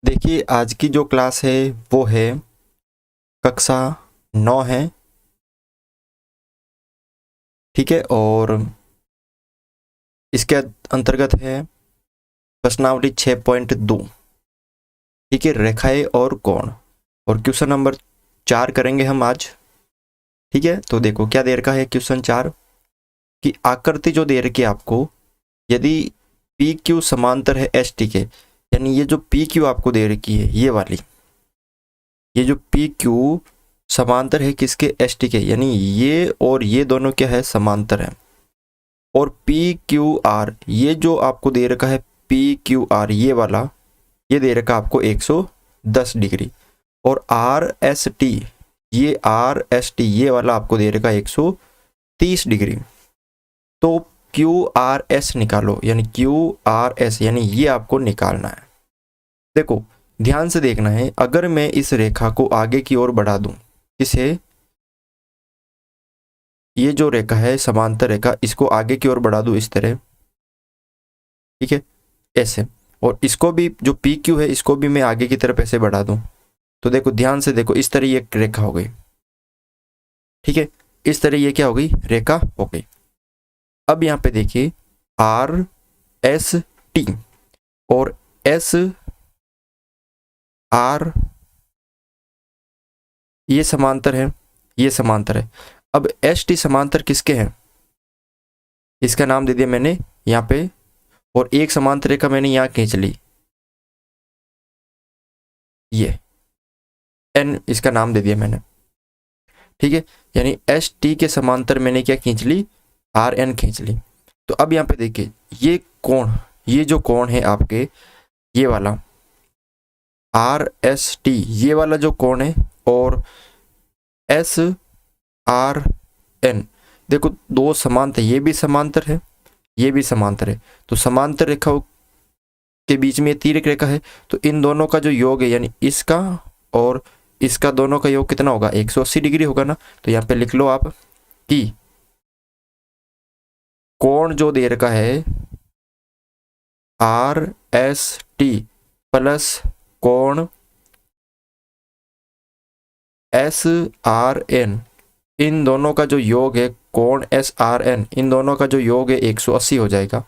देखिए आज की जो क्लास है वो है कक्षा 9 है। ठीक है, और इसके अंतर्गत है प्रश्नावली 6.2। ठीक है, रेखाएं और कोण, और क्वेश्चन नंबर 4 करेंगे हम आज। ठीक है, तो देखो क्या दे रखा है क्वेश्चन 4 की आकृति जो दे रखी है आपको, यदि पी क्यू समांतर है एस टी के, यानी ये जो पी क्यू आपको दे रखी है ये वाली, ये जो पी क्यू समांतर है किसके, एस टी के, यानी ये और ये दोनों क्या है, समांतर है। और पी क्यू आर, ये जो आपको दे रखा है पी क्यू आर ये वाला, ये दे रखा आपको 110 डिग्री। और आर एस टी, ये आर एस टी ये वाला आपको दे रखा 130 डिग्री। तो क्यू आर एस निकालो, यानी क्यू आर एस, यानी ये आपको निकालना है। देखो ध्यान से देखना है, अगर मैं इस रेखा को आगे की ओर बढ़ा दूं, इसे, ये जो रेखा है समांतर रेखा, इसको आगे की ओर बढ़ा दूं इस तरह, ठीक है, ऐसे, और इसको भी जो पी क्यू है इसको भी मैं आगे की तरफ ऐसे बढ़ा दूं, तो देखो ध्यान से देखो, इस तरह ये रेखा हो गई। ठीक है, इस तरह ये क्या हो गई, रेखा हो गई। अब यहाँ पे देखिए आर एस टी और एस आर, ये समांतर है, ये समांतर है। अब एस टी समांतर किसके हैं, इसका नाम दे दिया मैंने यहाँ पे, और एक समांतर रेखा मैंने यहाँ खींच ली, ये एन, इसका नाम दे दिया मैंने। ठीक है, यानी एस टी के समांतर मैंने क्या खींच ली, आर एन खींच ली। तो अब यहाँ पे देखिए ये कोण, ये जो कोण है आपके, ये वाला आर एस टी, ये वाला जो कोण है, और एस आर एन, देखो दो समांतर, ये भी समांतर है, ये भी समांतर है। तो समांतर रेखाओं के बीच में ये तिर्यक रेखा है, तो इन दोनों का जो योग है, यानी इसका और इसका दोनों का योग कितना होगा, 180 डिग्री होगा ना। तो यहाँ पे लिख लो आप कि कोण जो दे रखा है आर एस टी प्लस कोण एस आर एन, इन दोनों का जो योग है कोण एस आर एन, इन दोनों का जो योग है 180 हो जाएगा।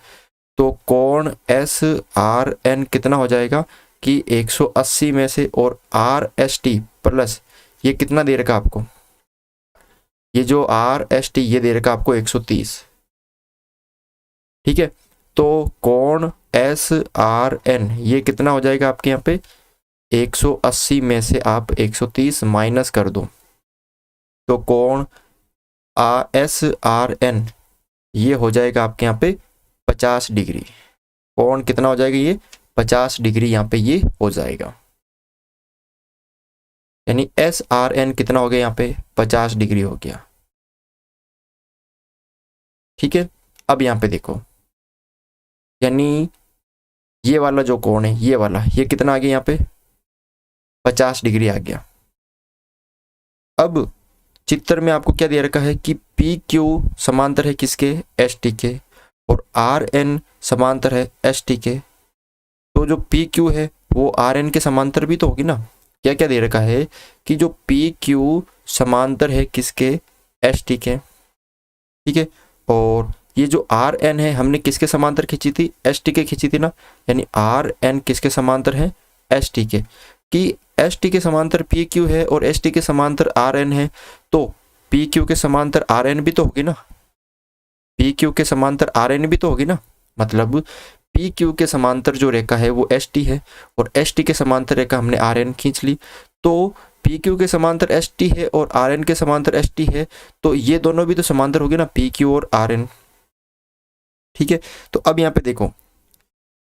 तो कोण एस आर एन कितना हो जाएगा कि 180 में से, और आर एस टी प्लस ये कितना दे रखा आपको, ये जो आर एस टी ये दे रखा आपको 130। ठीक है, तो कोण एस आर एन ये कितना हो जाएगा आपके यहाँ पे, 180 में से आप 130 माइनस कर दो, तो कोण एस आर एन ये हो जाएगा आपके यहाँ पे 50 डिग्री। कोण कितना हो जाएगा, ये 50 डिग्री यहाँ पे ये हो जाएगा, यानी एस आर एन कितना हो गया यहाँ पे, 50 डिग्री हो गया। ठीक है, अब यहाँ पे देखो, यानी ये वाला जो कोण है, ये वाला, ये कितना आ गया यहाँ पे, 50 डिग्री आ गया। अब चित्र में आपको क्या दे रखा है कि पी क्यू समांतर है किसके, एस टी के, और आर एन समांतर है एस टी के। तो जो पी क्यू है वो आर एन के समांतर भी तो होगी ना। क्या क्या दे रखा है कि जो पी क्यू समांतर है किसके, एस टी के। ठीक है, और ये जो आर एन है हमने किसके समांतर खींची थी, एस टी के खींची थी ना, यानी आर एन किसके समांतर है, एस टी के। कि एस टी के समांतर पी क्यू है और एस टी के समांतर आर एन है, तो पी क्यू के समांतर आर एन भी तो होगी ना, पी क्यू के समांतर आर एन भी तो होगी ना। मतलब पी क्यू के समांतर जो रेखा है वो एस टी है, और एस टी के समांतर रेखा हमने आर एन खींच ली। तो पी क्यू के समांतर एस टी है और आर एन के समांतर एस टी है, तो ये दोनों भी तो समांतर होगी ना, पी क्यू और आर एन। ठीक है, तो अब यहाँ पे देखो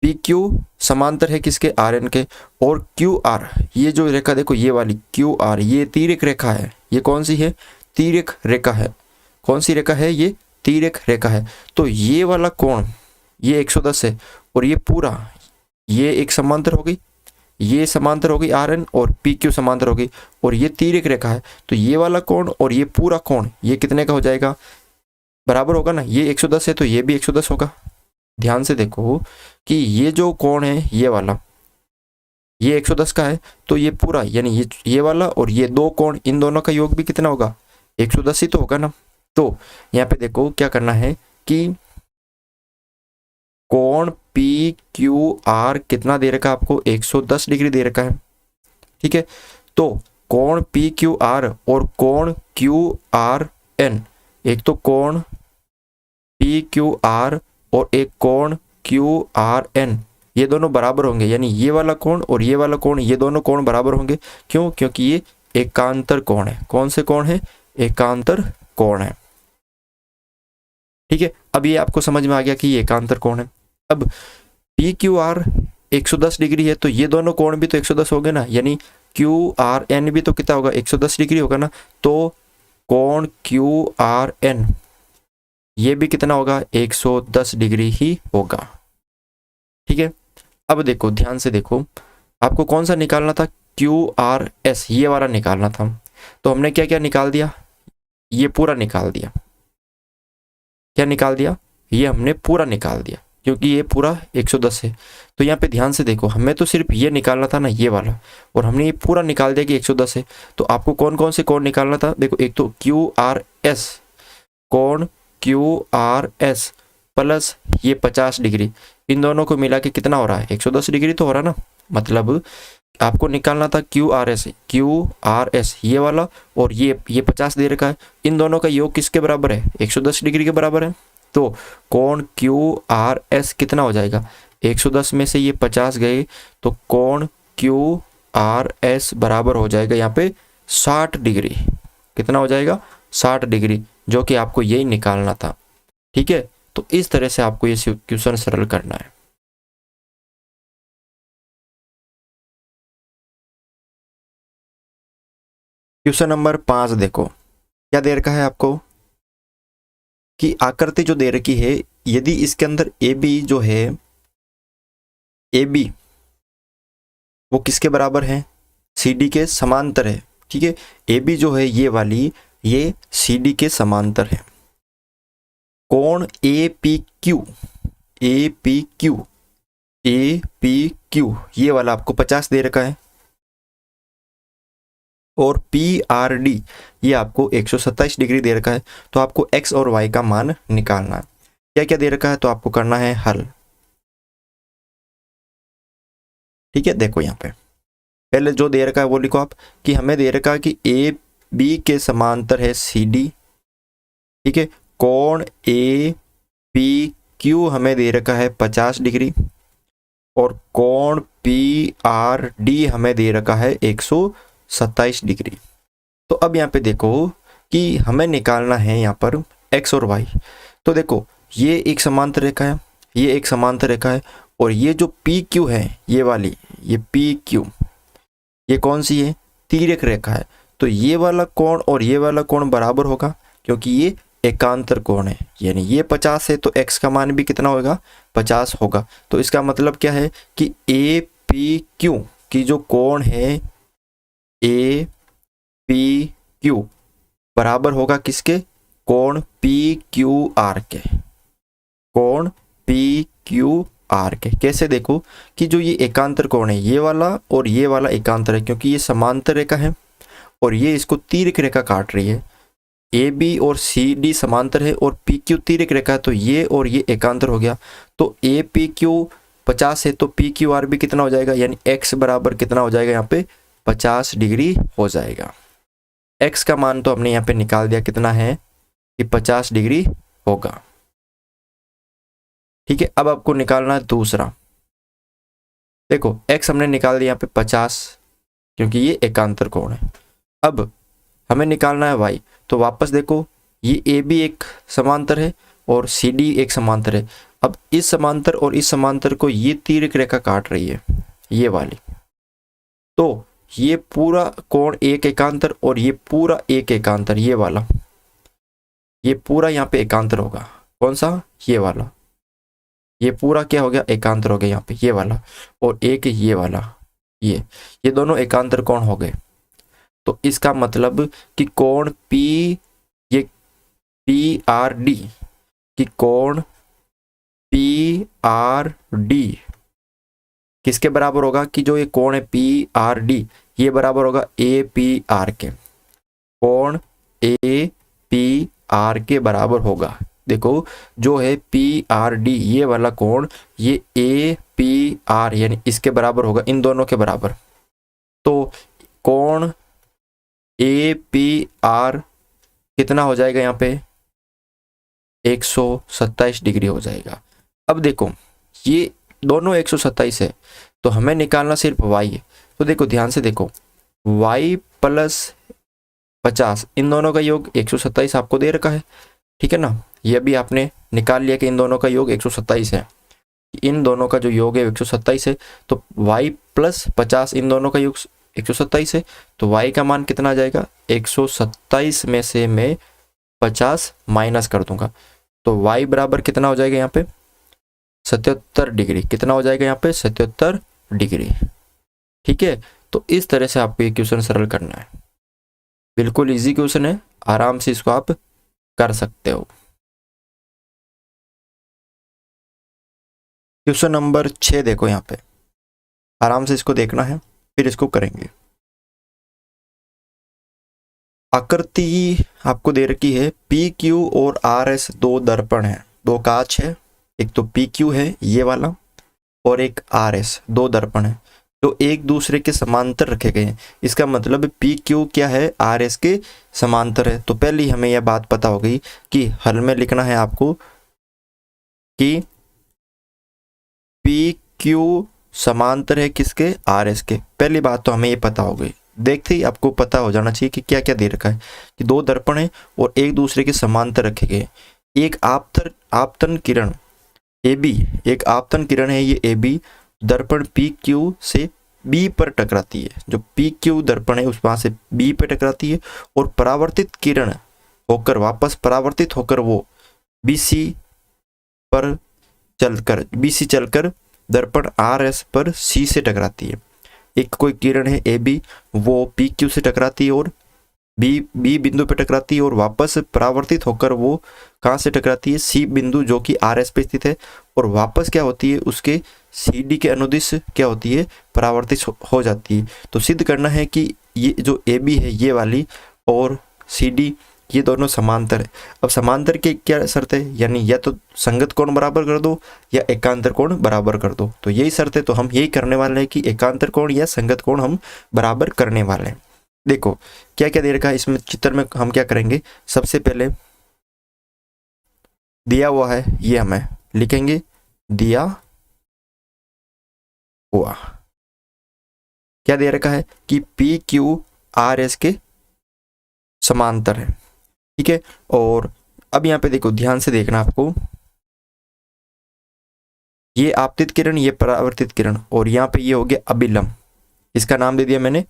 पी क्यू समांतर है किसके, आर एन के, और क्यू आर, ये जो रेखा देखो ये वाली क्यू आर, ये तिर्यक रेखा है। ये कौन सी है, तिर्यक रेखा है। कौन सी रेखा है, ये तिर्यक रेखा है। तो ये वाला कोण ये 110 है, और ये पूरा ये एक समांतर हो गई, ये समांतर हो गई आर एन, और पी क्यू समांतर हो गई, और ये तिर्यक रेखा है। तो ये वाला कोण और ये पूरा कोण ये कितने का हो जाएगा, बराबर होगा ना। ये 110 है तो ये भी 110 होगा। ध्यान से देखो कि ये जो कोण है ये वाला, ये 110 का है, तो ये पूरा यानी ये वाला और ये दो कोण, इन दोनों का योग भी कितना होगा, 110 ही तो होगा ना। तो यहाँ पे देखो क्या करना है कि कोण पी क्यू आर कितना दे रखा है आपको, 110 डिग्री दे रखा है, ठीक है। तो कोण पी क्यू आर और कोण क्यू आर एन, एक तो कोण पी क्यू आर और एक कोण क्यू आर एन, ये दोनों बराबर होंगे, यानी ये वाला कोण और ये वाला कोण, ये दोनों कोण बराबर होंगे। क्यों? क्योंकि ये एकांतर कोण है। कौन से कोण है? एकांतर कोण है, ठीक है। अब ये आपको समझ में आ गया कि ये एकांतर कोण है। अब पी क्यू आर 110 डिग्री है, तो ये दोनों कोण भी तो 110 हो गए ना, यानी क्यू आर एन भी तो कितना होगा, 110 डिग्री होगा ना। तो कोण क्यू आर एन ये भी कितना होगा, 110 डिग्री ही होगा, ठीक है। अब देखो ध्यान से देखो, आपको कौन सा निकालना था, क्यू आर एस, ये वाला निकालना था। तो हमने क्या क्या निकाल दिया, ये पूरा निकाल दिया। क्या निकाल दिया? ये हमने पूरा निकाल दिया, क्योंकि ये पूरा 110 है। तो यहाँ पे ध्यान से देखो, हमें तो सिर्फ ये निकालना था ना, ये वाला, और हमने ये पूरा निकाल दिया कि 110 है। तो आपको कौन कौन से कोण निकालना था, देखो एक तो क्यू आर एस, कोण क्यू आर एस प्लस ये 50 डिग्री, इन दोनों को मिला के कितना हो रहा है, 110 डिग्री तो हो रहा ना। मतलब आपको निकालना था क्यू आर एस ये वाला, और ये 50 दे रखा है, इन दोनों का योग किसके बराबर है, 110 डिग्री के बराबर है। तो कोण क्यू आर एस कितना हो जाएगा, 110 में से ये 50 गए, तो कोण क्यू आर एस बराबर हो जाएगा यहाँ पे 60 डिग्री। कितना हो जाएगा, 60 डिग्री, जो कि आपको यही निकालना था, ठीक है। तो इस तरह से आपको ये क्वेश्चन सरल करना है। क्वेश्चन नंबर 5 देखो, क्या दे रखा है आपको कि आकृति जो दे रखी है, यदि इसके अंदर ए बी जो है, ए बी वो किसके बराबर है, सी डी के समांतर है, ठीक है। ए बी जो है ये वाली, ये सी डी के समांतर है। कोण A P Q, A P Q, A P Q ये वाला आपको 50 दे रखा है, और पी आर डी ये आपको 127 डिग्री दे रखा है। तो आपको एक्स और वाई का मान निकालना है। क्या क्या दे रखा है, तो आपको करना है हल, ठीक है। देखो यहाँ पे पहले जो दे रखा है वो लिखो आप, कि हमें दे रखा है कि ए बी के समांतर है सी डी, ठीक है। कोण ए पी क्यू हमें दे रखा है 50 डिग्री, और कोण पी आर डी हमें दे रखा है 127 डिग्री। तो अब यहाँ पे देखो कि हमें निकालना है यहाँ पर एक्स और वाई। तो देखो ये एक समांतर रेखा है, ये एक समांतर रेखा है, और ये जो पी क्यू है ये वाली, ये पी क्यू ये कौन सी है, तिर्यक रेखा है। तो ये वाला कोण और ये वाला कोण बराबर होगा, क्योंकि ये एकांतर कोण है, यानी ये 50 है तो x का मान भी कितना होगा, 50 होगा। तो इसका मतलब क्या है कि ए पी क्यू की जो कोण है, ए पी क्यू बराबर होगा किसके, कोण पी क्यू आर के, कोण पी क्यू आर के। कैसे देखो कि जो ये एकांतर कोण है ये वाला और ये वाला एकांतर है, क्योंकि ये समांतर रेखा है और ये इसको तिर्यक रेखा काट रही है। ए बी और सी डी समांतर है और पी क्यू तिर्यक रेखा है, तो ये और ये एकांतर हो गया। तो ए पी क्यू 50 है तो पी क्यू आर भी कितना हो जाएगा, यानी एक्स बराबर कितना हो जाएगा यहाँ पे 50 डिग्री हो जाएगा। एक्स का मान तो हमने यहाँ पे निकाल दिया, कितना है कि 50 डिग्री होगा, ठीक है। अब आपको निकालना है दूसरा। देखो एक्स हमने निकाल दिया यहाँ पे 50, क्योंकि ये एकांतर कोण है। अब हमें निकालना है वाई। तो वापस देखो, ये ए बी एक समांतर है और सी डी एक समांतर है। अब इस समांतर और इस समांतर को ये तिर्यक रेखा काट रही है, ये वाली। तो ये पूरा कोण एक एकांतर और ये पूरा एक एकांतर, ये वाला, ये पूरा यहाँ पे एकांतर होगा। कौन सा, ये वाला, ये पूरा क्या हो गया, एकांतर हो गया यहाँ पे, ये वाला और एक ये वाला, ये दोनों एकांतर कोण हो गए। तो इसका मतलब कि कोण पी, ये पी आर डी, कि कोण पी आर डी किसके बराबर होगा कि जो ये कोण है पी आर डी ये बराबर होगा ए पी आर के, कोण ए पी आर के बराबर होगा। देखो जो है पी आर डी ये वाला कोण ये ए पी आर यानी इसके बराबर होगा, इन दोनों के बराबर। तो कोण ए पी आर कितना हो जाएगा यहाँ पे 127 डिग्री हो जाएगा। अब देखो ये दोनों 127 है तो हमें निकालना सिर्फ y है। तो देखो ध्यान से देखो y प्लस 50 इन दोनों का योग 127 आपको दे रखा है, ठीक है ना। ये भी आपने निकाल लिया कि इन दोनों का योग 127 है, इन दोनों का जो योग है 127 है। तो y प्लस 50 इन दोनों का योग 127 है, तो y का मान कितना आ जाएगा 127 में से मैं 50 माइनस कर दूंगा तो y बराबर कितना हो जाएगा यहाँ पे 77 डिग्री। कितना हो जाएगा यहाँ पे 77 डिग्री, ठीक है। तो इस तरह से आपको ये क्वेश्चन सरल करना है, बिल्कुल इजी क्वेश्चन है, आराम से इसको आप कर सकते हो। क्वेश्चन नंबर 6 देखो यहाँ पे, आराम से इसको देखना है फिर इसको करेंगे। आकृति आपको दे रखी है पी क्यू और आर एस दो दर्पण है, दो कांच है, एक तो पी क्यू है ये वाला और एक आर एस दो दर्पण है जो एक दूसरे के समांतर रखे गए हैं। इसका मतलब पी क्यू क्या है आर एस के समांतर है। तो पहले हमें यह बात पता हो गई कि हल में लिखना है आपको कि पी क्यू समांतर है किसके आर एस के। पहली बात तो हमें ये पता हो गई, देखते ही आपको पता हो जाना चाहिए कि क्या क्या दे रखा है कि दो दर्पण है और एक दूसरे के समांतर रखे गए। एक आपतन किरण ए बी, एक आपतन किरण है ये ए बी दर्पण पी क्यू से बी पर टकराती है, जो पी क्यू दर्पण है उस वहां से बी पर टकराती है और परावर्तित किरण होकर वापस परावर्तित होकर वो बी सी पर चलकर दर्पण आर एस पर सी से टकराती है। एक कोई किरण है ए बी वो पी क्यू से टकराती है और बी बिंदु पे टकराती है और वापस परावर्तित होकर वो कहाँ से टकराती है सी बिंदु जो कि आर एस पे स्थित है और वापस क्या होती है उसके सी डी के अनुदिश क्या होती है परावर्तित हो जाती है। तो सिद्ध करना है कि ये जो ए बी है ये वाली और सी डी ये दोनों समांतर है। अब समांतर के क्या शर्त है, यानी या तो संगत कोण बराबर कर दो या एकांतर कोण बराबर कर दो। तो यही शर्त है, तो हम यही करने वाले हैं कि एकांतर कोण या संगत कोण हम बराबर करने वाले हैं। देखो क्या क्या दे रखा है इसमें चित्र में, हम क्या करेंगे सबसे पहले दिया हुआ है ये हमें लिखेंगे दिया हुआ क्या दे रखा है कि पी क्यू आर एस के समांतर है, ठीक है। और अब यहाँ पे देखो ध्यान से देखना आपको, ये आपतित किरण ये परावर्तित किरण और यहाँ पे ये हो गया अभिलंब, इसका नाम दे दिया मैंने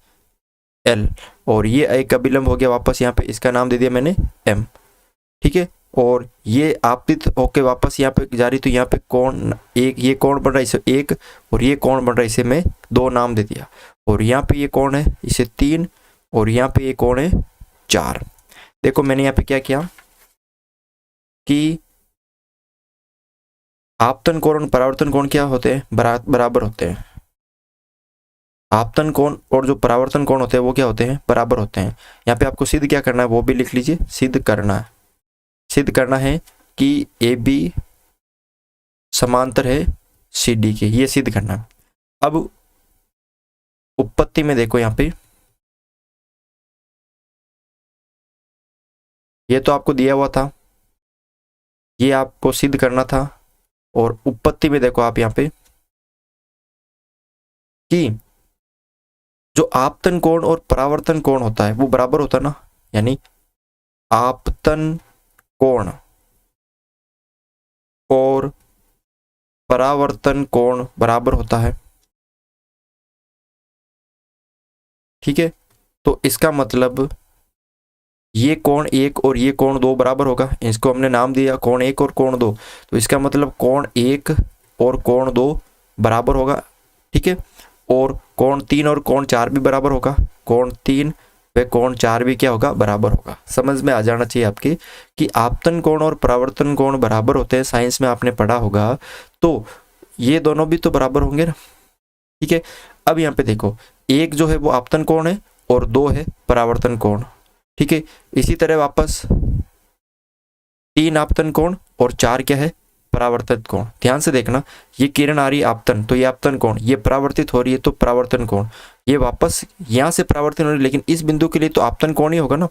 एल और ये एक अभिलंब हो गया वापस यहाँ पे इसका नाम दे दिया मैंने एम, ठीक है। और ये आपतित होके वापस यहाँ पे जा रही तो यहाँ पे कोण एक ये कोण बन रहा है इसे एक और ये कोण बन रहा है इसे मैं दो नाम दे दिया और यहाँ पे ये कोण है इसे 3 और यहाँ पे ये कोण है 4। देखो मैंने यहाँ पे क्या किया कि आपतन कोण और परावर्तन कोण क्या होते हैं बराबर होते हैं। आपतन कोण और जो परावर्तन कोण होते हैं वो क्या होते हैं बराबर होते हैं। यहाँ पे आपको सिद्ध क्या करना है वो भी लिख लीजिए, सिद्ध करना है कि ए बी समांतर है सी डी के, ये सिद्ध करना है। अब उत्पत्ति में देखो यहाँ पे ये तो आपको दिया हुआ था, ये आपको सिद्ध करना था और उत्पत्ति में देखो आप यहाँ पे कि जो आपतन कोण और परावर्तन कोण होता है वो बराबर होता है ना, यानी आपतन कोण और परावर्तन कोण बराबर होता है, ठीक है। तो इसका मतलब ये कोण 1 और ये कोण 2 बराबर होगा, इसको हमने नाम दिया कोण 1 और कोण 2, तो इसका मतलब कोण 1 और कोण 2 बराबर होगा, ठीक है। और कोण 3 और कोण 4 भी बराबर होगा, कोण 3 व कोण 4 भी क्या होगा बराबर होगा। समझ में आ जाना चाहिए आपके कि आपतन कोण और परावर्तन कोण बराबर होते हैं, साइंस में आपने पढ़ा होगा। तो ये दोनों भी तो बराबर होंगे ना, ठीक है। अब यहाँ पे देखो, एक जो है वो आपतन कोण है और 2 है परावर्तन कोण, ठीक है। इसी तरह वापस 3 आपतन कोण और 4 क्या है परावर्तन कोण। ध्यान से देखना, ये किरण आ रही है आपतन, तो ये आपतन कोण, ये परावर्तित हो रही है तो परावर्तन कोण, ये वापस यहाँ से परावर्तन हो रही है, लेकिन इस बिंदु के लिए तो आपतन कोण ही होगा ना।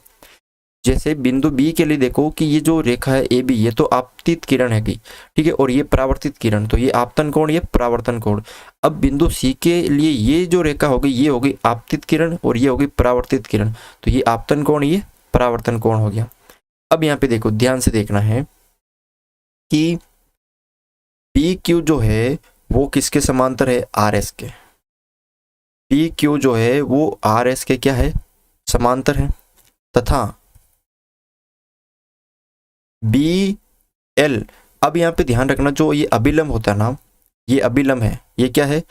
जैसे बिंदु बी के लिए देखो कि ये जो रेखा है ए बी, ये तो आपतित किरण है, ठीक है, और ये परावर्तित किरण, तो ये आपतन कोण, ये परावर्तन कोण। अब बिंदु सी के लिए ये जो रेखा होगी ये होगी आपतित किरण और ये होगी परावर्तित किरण, तो ये आपतन कोण, ये परावर्तन कोण हो गया। अब यहाँ पे देखो, ध्यान से देखना है कि पी क्यू जो है वो किसके समांतर है, आर एस के। पी क्यू जो है वो आर एस के क्या है, समांतर है, तथा बी एल, अब यहाँ पे ध्यान रखना, जो ये अभिलंब होता है ना, ये अभिलंब है, ये क्या है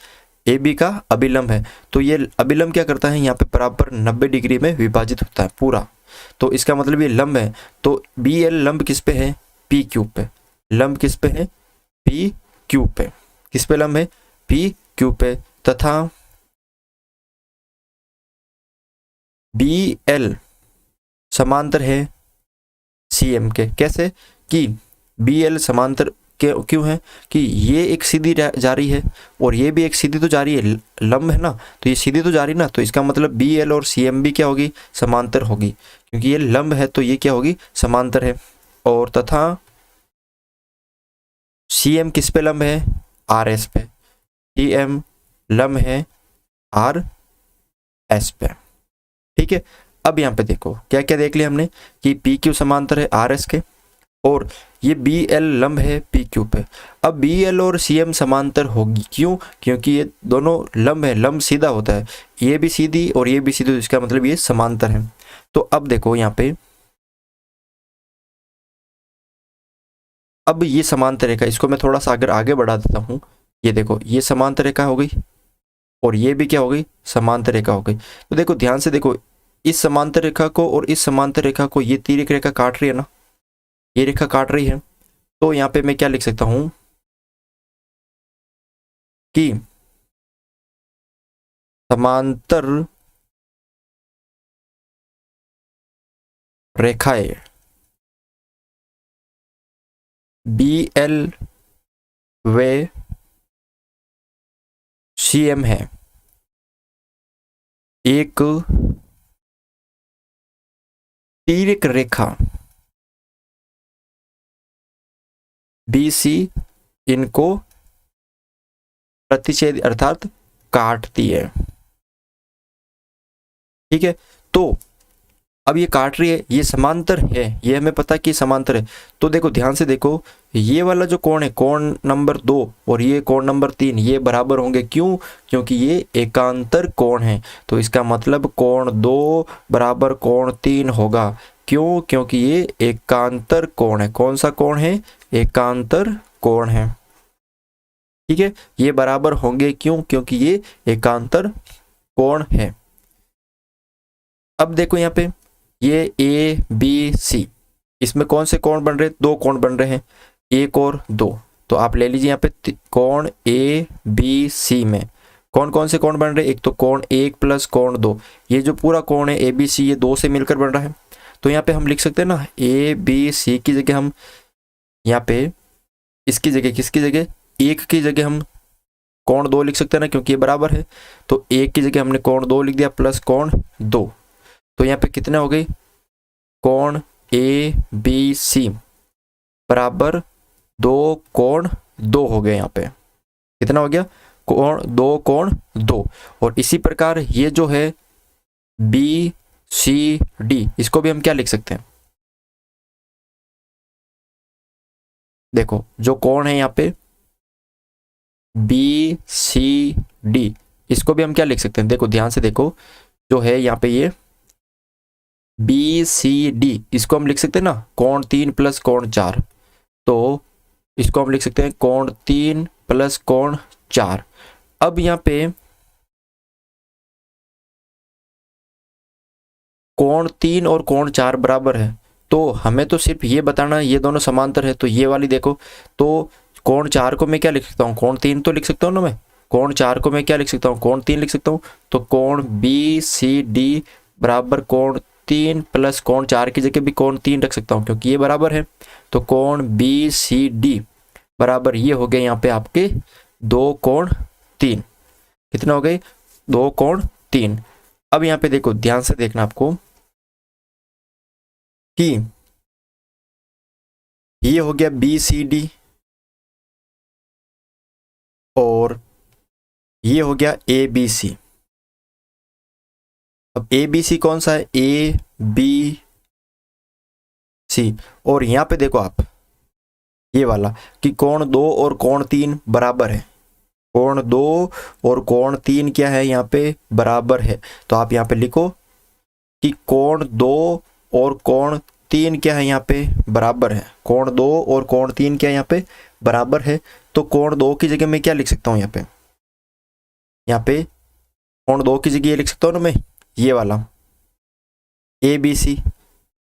ए बी का अभिलंब है, तो ये अभिलंब क्या करता है, यहाँ पे बराबर 90 डिग्री में विभाजित होता है पूरा, तो इसका मतलब ये लंब है। तो बी एल लंब किस पे है, पी क्यू पे, लंब किस पे है, पी क्यू पे, किस पे लंब है, पी क्यू पे, तथा बी एल समांतर है सी एम के। कैसे कि बी एल समांतर क्यों है कि ये एक सीधी जा रही है और ये भी एक सीधी तो जा रही है, लंब है ना, तो ये सीधी तो जा रही है ना, तो इसका मतलब बी एल और सी एम भी क्या होगी, समांतर होगी, क्योंकि ये लंब है तो ये क्या होगी, समांतर है। और तथा सी एम किस पे लंब है, आर एस पे, सी एम लंब है आर एस पे, ठीक है। अब यहाँ पे देखो क्या क्या देख लिया हमने कि पी क्यू समांतर है आर एस के और ये बी एल लंब है पी क्यू पे। अब बी एल और सी एम समांतर होगी, क्यों, क्योंकि ये दोनों लंब है, लंब सीधा होता है, ये भी सीधी और ये भी सीधी, तो इसका मतलब ये समांतर है। तो अब देखो यहाँ पे, अब ये समांतर रेखा, इसको मैं थोड़ा सा अगर आगे बढ़ा देता हूँ, ये देखो ये समांतर रेखा हो गई और ये भी क्या हो गई, समांतर रेखा हो गई। तो देखो ध्यान से देखो, इस समांतर रेखा को और इस समांतर रेखा को ये तिर्यक रेखा काट रही है ना, ये रेखा काट रही है, तो यहाँ पे मैं क्या लिख सकता हूं कि समांतर रेखाएं बी एल व सी एम है एक तिर्यक रेखा बी सी इनको प्रतिच्छेद अर्थात काटती है, ठीक है। तो अब ये काट रही है, ये समांतर है, ये हमें पता कि समांतर है। तो देखो ध्यान से देखो, ये वाला जो कोण है, कोण नंबर 2 और ये कोण नंबर 3, ये बराबर होंगे, क्यों, क्योंकि ये एकांतर कोण है, तो इसका मतलब कोण 2 बराबर कोण 3 होगा। क्यों, क्योंकि ये एकांतर कोण है। कौन सा कोण है, एकांतर कोण है, ठीक है। ये बराबर होंगे, क्यों, क्योंकि ये एकांतर कोण है। अब देखो यहाँ पे ये ए बी सी, इसमें कौन से कोण बन रहे हैं, 2 कोण बन रहे हैं, 1 और 2, तो आप ले लीजिए यहाँ पे कोण ए बी सी में कौन कौन से कोण बन रहे हैं, एक तो कोण 1 प्लस कोण 2, ये जो पूरा कोण है ए बी सी ये 2 से मिलकर बन रहा है। तो यहाँ पे हम लिख सकते हैं ना, ए बी सी की जगह हम यहाँ पे इसकी जगह, किसकी जगह, 1 की जगह हम कोण 2 लिख सकते हैं ना, क्योंकि ये बराबर है, तो 1 की जगह हमने कोण 2 लिख दिया प्लस कोण 2, तो यहाँ पे कितने हो गए, कोण ए बी सी बराबर 2 कोण 2 हो गए। यहाँ पे कितना हो गया, कोण 2 कोण 2। और इसी प्रकार ये जो है बी सी डी, इसको भी हम क्या लिख सकते हैं, देखो जो कोण है यहाँ पे बी सी डी, इसको भी हम क्या लिख सकते हैं, देखो ध्यान से देखो, जो है यहाँ पे ये बी सी डी, इसको हम लिख सकते हैं ना कोण 3 प्लस कोण 4, तो इसको हम लिख सकते हैं कोण 3 प्लस कोण 4। अब यहाँ पे कोण 3 और कोण 4 बराबर है, तो हमें तो सिर्फ ये बताना ये दोनों समांतर है, तो ये वाली देखो, तो कोण 4 को मैं क्या लिख सकता हूँ, कोण 3 तो लिख सकता हूँ ना मैं, कोण 4 को मैं क्या लिख सकता हूँ, कोण 3 लिख सकता हूँ। तो कोण BCD बराबर कोण 3 प्लस कोण 4 की जगह भी कोण 3 रख सकता हूँ क्योंकि ये बराबर है। तो कोण BCD बराबर ये हो गए यहाँ पे आपके 2 कोण 3। कितना हो गए, 2 कोण 3। अब यहाँ पे देखो, ध्यान से देखना आपको कि ये हो गया BCD और ये हो गया ABC। अब ABC कौन सा है, ABC। और यहां पे देखो आप ये वाला कि कोण 2 और कोण 3 बराबर है। कोण 2 और कोण 3 क्या है, यहाँ पे बराबर है। तो आप यहाँ पे लिखो कि कोण 2 और कोण 3 क्या है, यहाँ पे बराबर है। कोण 2 और कोण 3 क्या है, यहाँ पे बराबर है। तो कोण 2 की जगह मैं क्या लिख सकता हूँ, यहाँ पे कोण 2 की जगह ये लिख सकता हूँ ना मैं, ये वाला ABC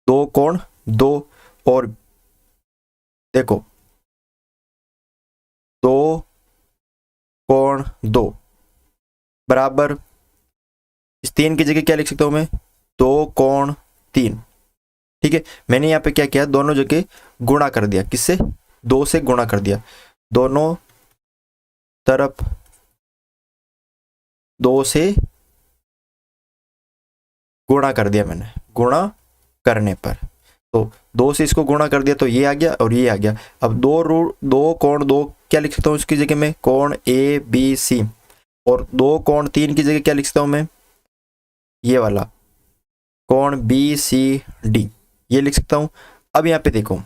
2 कोण 2 और देखो 2 कोण 2 बराबर इस 3 की जगह क्या लिख सकता हूँ मैं, 2 कोण 3। ठीक है, मैंने यहाँ पे क्या किया, दोनों जगह गुणा कर दिया। किससे, 2 से गुणा कर दिया। दोनों तरफ 2 से गुणा कर दिया मैंने, गुणा करने पर तो 2 से इसको गुणा कर दिया तो ये आ गया और ये आ गया। अब 2 कोण 2 क्या लिख सकता हूँ इसकी जगह में, कोण ABC। और 2 कोण 3 की जगह क्या लिख सकता हूँ मैं, ये वाला कोण BCD, ये लिख सकता हूँ। अब यहाँ पे देखो,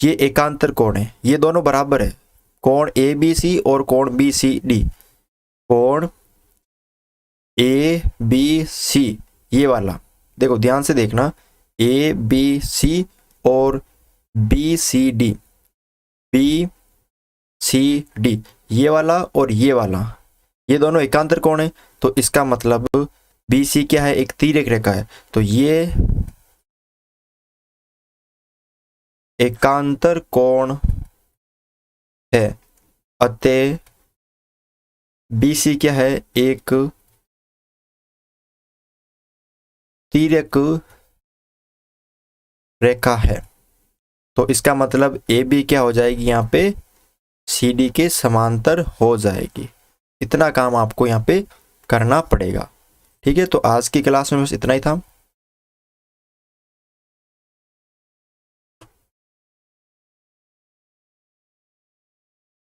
ये एकांतर कोण है, ये दोनों बराबर है, कोण ABC और कोण BCD। कोण ABC ये वाला, देखो ध्यान से देखना, ABC और BCD ये वाला और ये वाला, ये दोनों एकांतर कोण है। तो इसका मतलब BC क्या है, एक तिर्यक रेखा है। तो ये एकांतर कोण है, अतः BC क्या है, एक तिर्यक रेखा है। तो इसका मतलब AB क्या हो जाएगी, यहाँ पे CD के समांतर हो जाएगी। इतना काम आपको यहाँ पे करना पड़ेगा। ठीक है, तो आज की क्लास में बस इतना ही था।